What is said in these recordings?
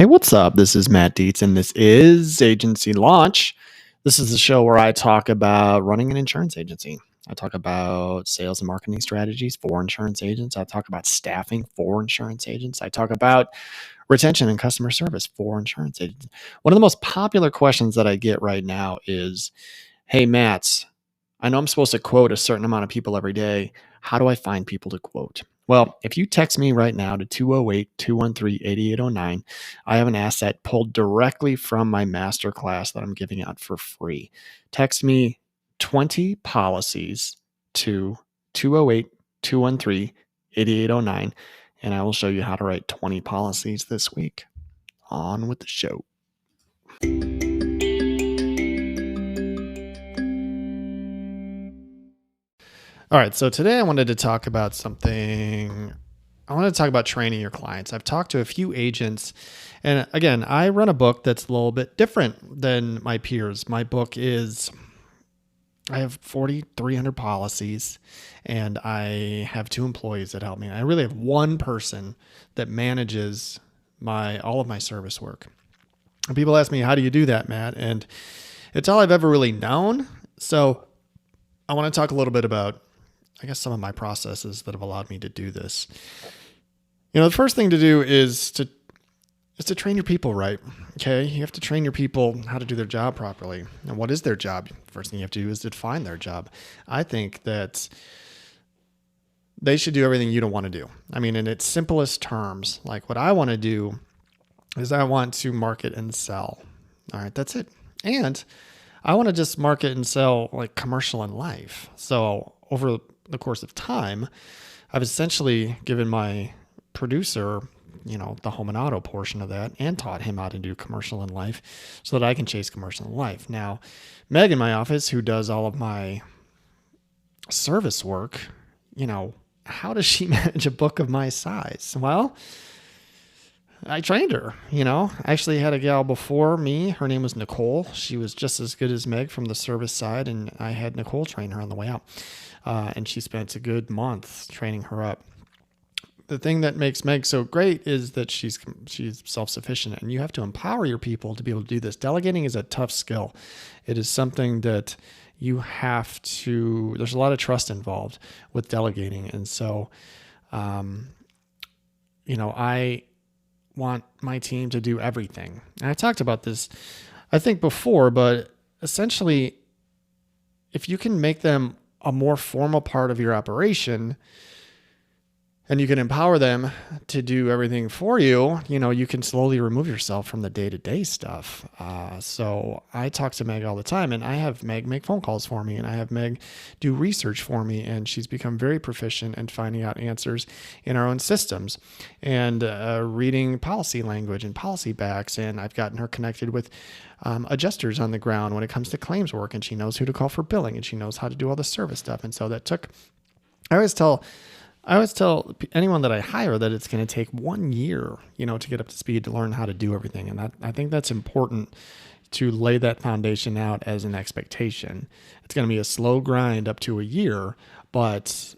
Hey, what's up? This is Matt Dietz, and this is Agency Launch. This is the show where I talk about running an insurance agency. I talk about sales and marketing strategies for insurance agents. I talk about staffing for insurance agents. I talk about retention and customer service for insurance agents. One of the most popular questions that I get right now is, hey, Matt, I know I'm supposed to quote a certain amount of people every day. How do I find people to quote? Well, if you text me right now to 208-213-8809, I have an asset pulled directly from my masterclass that I'm giving out for free. Text me 20 policies to 208-213-8809, and I will show you how to write 20 policies this week. On with the show. All right, so today I wanted to talk about something. I want to talk about training your clients. I've talked to a few agents, and again, I run a book that's a little bit different than my peers. My book is, I have 4,300 policies, and I have 2 employees that help me. I really have one person that manages all of my service work. And people ask me, how do you do that, Matt? And it's all I've ever really known. So I want to talk a little bit about, I guess, some of my processes that have allowed me to do this. The first thing to do is to train your people right. Okay. You have to train your people how to do their job properly. And what is their job? First thing you have to do is define their job. I think that they should do everything you don't want to do. I mean, in its simplest terms, like what I want to do is I want to market and sell. All right. That's it. And I want to just market and sell like commercial and life. So over the course of time, I've essentially given my producer, the home and auto portion of that, and taught him how to do commercial and life so that I can chase commercial and life. Now, Meg in my office, who does all of my service work, how does she manage a book of my size? Well, I trained her, I actually had a gal before me. Her name was Nicole. She was just as good as Meg from the service side. And I had Nicole train her on the way out. And she spent a good month training her up. The thing that makes Meg so great is that she's self-sufficient, and you have to empower your people to be able to do this. Delegating is a tough skill. It is something that there's a lot of trust involved with delegating. And so, I want my team to do everything. And I talked about this, I think, before, but essentially, if you can make them a more formal part of your operation and you can empower them to do everything for you, you can slowly remove yourself from the day-to-day stuff. So I talk to Meg all the time, and I have Meg make phone calls for me, and I have Meg do research for me, and she's become very proficient in finding out answers in our own systems and reading policy language and policy backs. And I've gotten her connected with adjusters on the ground when it comes to claims work, and she knows who to call for billing, and she knows how to do all the service stuff. And so I always tell anyone that I hire that it's going to take 1 year, to get up to speed, to learn how to do everything. And I think that's important, to lay that foundation out as an expectation. It's going to be a slow grind up to a year, but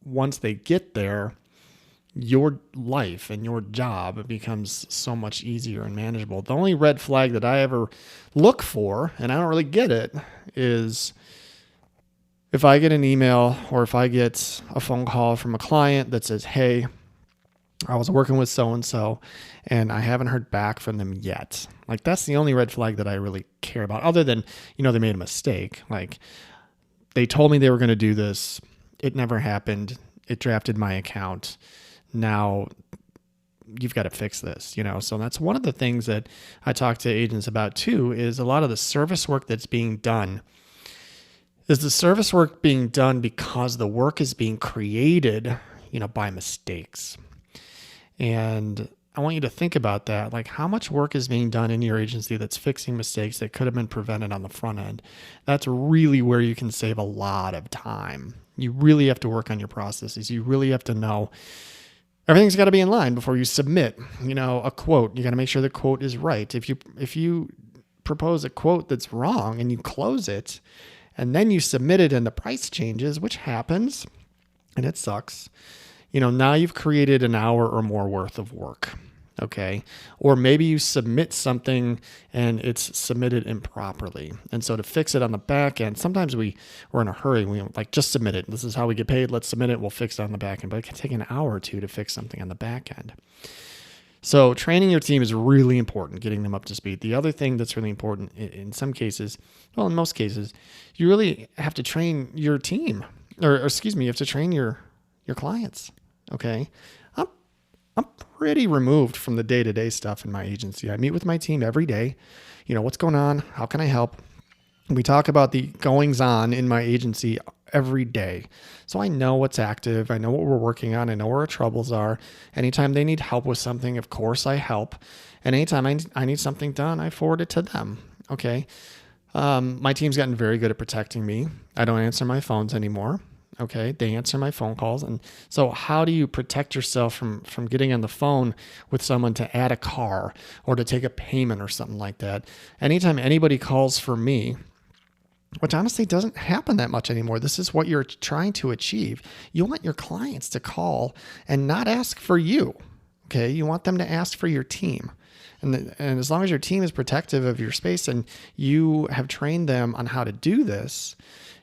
once they get there, your life and your job becomes so much easier and manageable. The only red flag that I ever look for, and I don't really get it, is if I get an email or if I get a phone call from a client that says, hey, I was working with so-and-so and I haven't heard back from them yet. Like, that's the only red flag that I really care about, other than, they made a mistake. Like, they told me they were going to do this. It never happened. It drafted my account. Now you've got to fix this, So that's one of the things that I talk to agents about too, is a lot of the service work that's being done. Is the service work being done because the work is being created, by mistakes? And I want you to think about that. Like, how much work is being done in your agency that's fixing mistakes that could have been prevented on the front end? That's really where you can save a lot of time. You really have to work on your processes. You really have to know everything's got to be in line before you submit, a quote. You got to make sure the quote is right. If you propose a quote that's wrong and you close it, and then you submit it and the price changes, which happens, and it sucks, now you've created an hour or more worth of work. Okay. Or maybe you submit something and it's submitted improperly. And so to fix it on the back end, sometimes we're in a hurry. We like just submit it. This is how we get paid. Let's submit it. We'll fix it on the back end. But it can take an hour or two to fix something on the back end. So training your team is really important, getting them up to speed. The other thing that's really important in some cases, well, in most cases, you really have to train your team, or excuse me, you have to train your clients. Okay. I'm pretty removed from the day-to-day stuff in my agency. I meet with my team every day. What's going on? How can I help? We talk about the goings on in my agency every day. So I know what's active. I know what we're working on. I know where our troubles are. Anytime they need help with something, of course I help. And anytime I need something done, I forward it to them. Okay. My team's gotten very good at protecting me. I don't answer my phones anymore. Okay. They answer my phone calls. And so how do you protect yourself from getting on the phone with someone to add a car or to take a payment or something like that? Anytime anybody calls for me, which honestly doesn't happen that much anymore. This is what you're trying to achieve. You want your clients to call and not ask for you. Okay. You want them to ask for your team. And as long as your team is protective of your space and you have trained them on how to do this,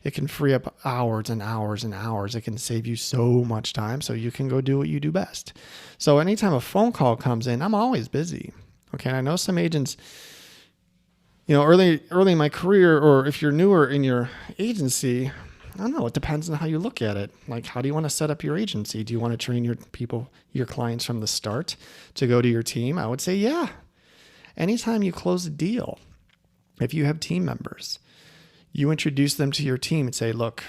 it can free up hours and hours and hours. It can save you so much time so you can go do what you do best. So anytime a phone call comes in, I'm always busy. Okay. And I know some agents, early in my career, or if you're newer in your agency, I don't know. It depends on how you look at it. Like, how do you want to set up your agency? Do you want to train your clients from the start to go to your team? I would say, yeah. Anytime you close a deal, if you have team members, you introduce them to your team and say, look,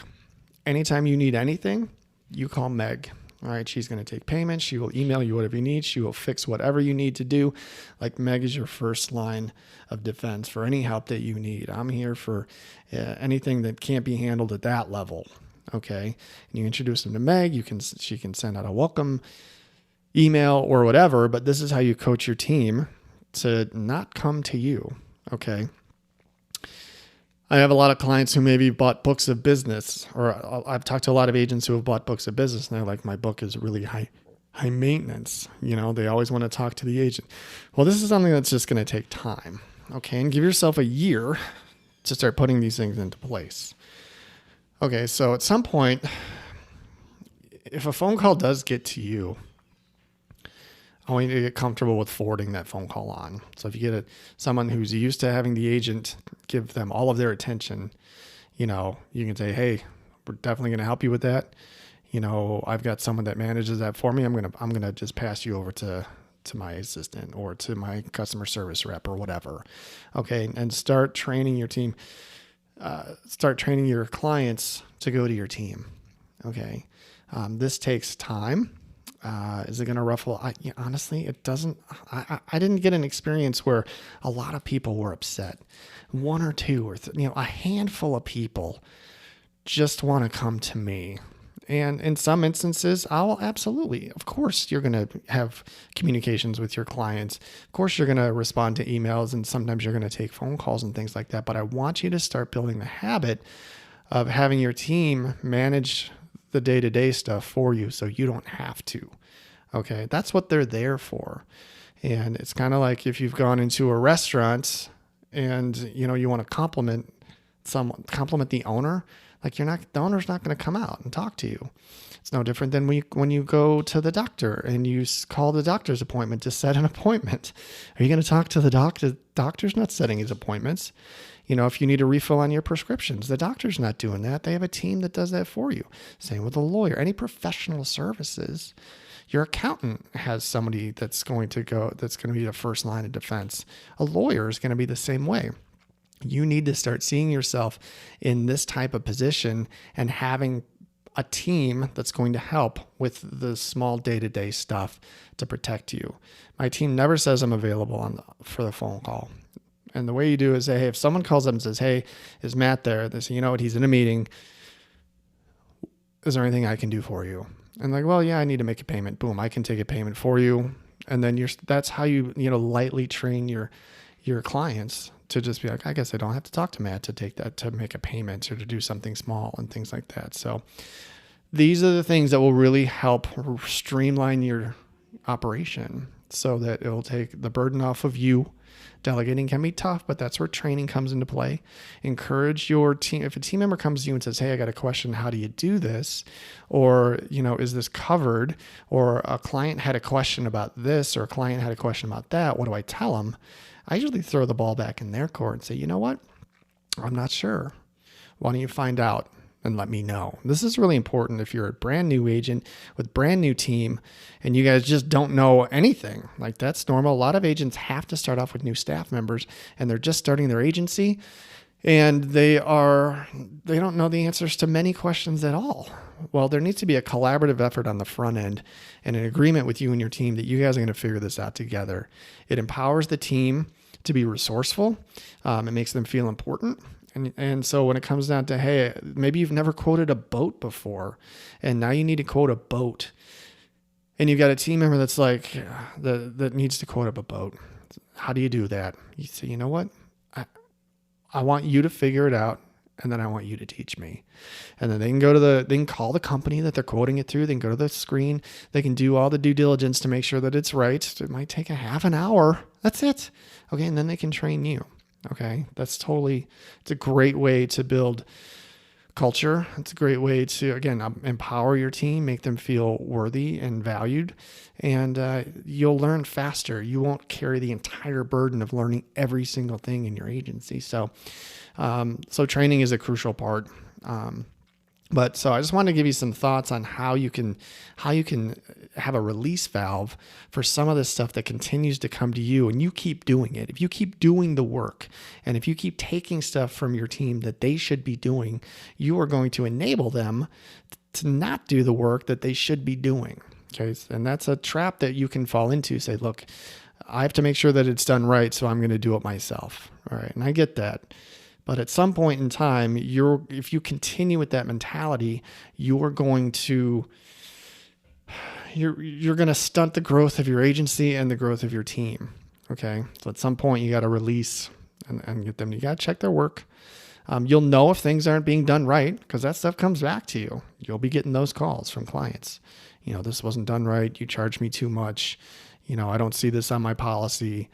anytime you need anything, you call Meg. All right. She's going to take payment. She will email you whatever you need. She will fix whatever you need to do. Like, Meg is your first line of defense for any help that you need. I'm here for anything that can't be handled at that level. Okay. And you introduce them to Meg. She can send out a welcome email or whatever, but this is how you coach your team to not come to you. Okay. I have a lot of clients who maybe bought books of business, or I've talked to a lot of agents who have bought books of business and they're like, my book is really high maintenance. They always want to talk to the agent. Well, this is something that's just going to take time. Okay. And give yourself a year to start putting these things into place. Okay. So at some point, if a phone call does get to you, I want you to get comfortable with forwarding that phone call on. So if you get someone who's used to having the agent give them all of their attention, you can say, hey, we're definitely going to help you with that. I've got someone that manages that for me. I'm going to just pass you over to my assistant or to my customer service rep or whatever. Okay. And start training your team, start training your clients to go to your team. Okay. This takes time. Is it going to ruffle? Honestly, it doesn't. I didn't get an experience where a lot of people were upset. One or two or a handful of people just want to come to me. And in some instances, of course, you're going to have communications with your clients. Of course, you're going to respond to emails, and sometimes you're going to take phone calls and things like that. But I want you to start building the habit of having your team manage the day-to-day stuff for you so you don't have to. Okay. That's what they're there for. And it's kind of like if you've gone into a restaurant and, you want to compliment the owner, like the owner's not going to come out and talk to you. It's no different than when you go to the doctor and you call the doctor's appointment to set an appointment. Are you going to talk to the doctor? The doctor's not setting his appointments. If you need a refill on your prescriptions, the doctor's not doing that. They have a team that does that for you. Same with a lawyer. Any professional services, your accountant has somebody that's going to be the first line of defense. A lawyer is going to be the same way. You need to start seeing yourself in this type of position and having a team that's going to help with the small day-to-day stuff to protect you. My team never says I'm available for the phone call. And the way you do is say, hey, if someone calls up and says, hey, is Matt there? They say, you know what? He's in a meeting. Is there anything I can do for you? And like, well, yeah, I need to make a payment. Boom, I can take a payment for you. And then that's how you lightly train your clients to just be like, I guess I don't have to talk to Matt to make a payment or to do something small and things like that. So these are the things that will really help streamline your operation. so that it'll take the burden off of you. Delegating can be tough, but that's where training comes into play. Encourage your team. If a team member comes to you and says, hey, I got a question, how do you do this? Or, is this covered? Or a client had a question about this, or a client had a question about that. What do I tell them? I usually throw the ball back in their court and say, you know what? I'm not sure. Why don't you find out and let me know? This is really important if you're a brand new agent with brand new team and you guys just don't know anything. Like, that's normal. A lot of agents have to start off with new staff members and they're just starting their agency and they don't know the answers to many questions at all. Well, there needs to be a collaborative effort on the front end and an agreement with you and your team that you guys are going to figure this out together. It empowers the team to be resourceful. It makes them feel important. And so when it comes down to, hey, maybe you've never quoted a boat before, and now you need to quote a boat, and you've got a team member that's like, that needs to quote up a boat. How do you do that? You say, you know what? I want you to figure it out, and then I want you to teach me. And then they can call the company that they're quoting it through. They can go to the screen. They can do all the due diligence to make sure that it's right. It might take a half an hour. That's it. Okay. And then they can train you. Okay. It's a great way to build culture. It's a great way to, again, empower your team, make them feel worthy and valued, and you'll learn faster. You won't carry the entire burden of learning every single thing in your agency. So training is a crucial part. So I just wanted to give you some thoughts on how you can have a release valve for some of this stuff that continues to come to you, and you keep doing it. If you keep doing the work, and if you keep taking stuff from your team that they should be doing, you are going to enable them to not do the work that they should be doing. Okay. And that's a trap that you can fall into. Say, look, I have to make sure that it's done right, so I'm going to do it myself. All right. And I get that. But at some point in time, if you continue with that mentality, you're going to stunt the growth of your agency and the growth of your team. Okay. So at some point you got to release and get them, you got to check their work. You'll know if things aren't being done right, because that stuff comes back to you. You'll be getting those calls from clients. This wasn't done right. You charged me too much. I don't see this on my policy,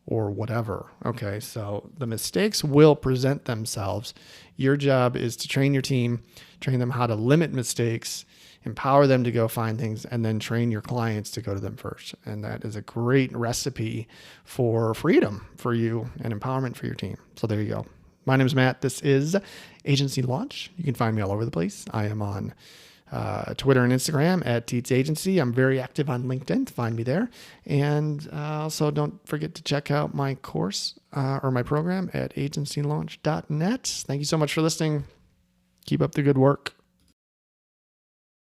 or whatever. Okay. So the mistakes will present themselves. Your job is to train your team, train them how to limit mistakes, empower them to go find things, and then train your clients to go to them first. And that is a great recipe for freedom for you and empowerment for your team. So there you go. My name is Matt. This is Agency Launch. You can find me all over the place. I am on Twitter and Instagram at Teets Agency. I'm very active on LinkedIn. Find me there. And also don't forget to check out my course or my program at agencylaunch.net. Thank you so much for listening. Keep up the good work.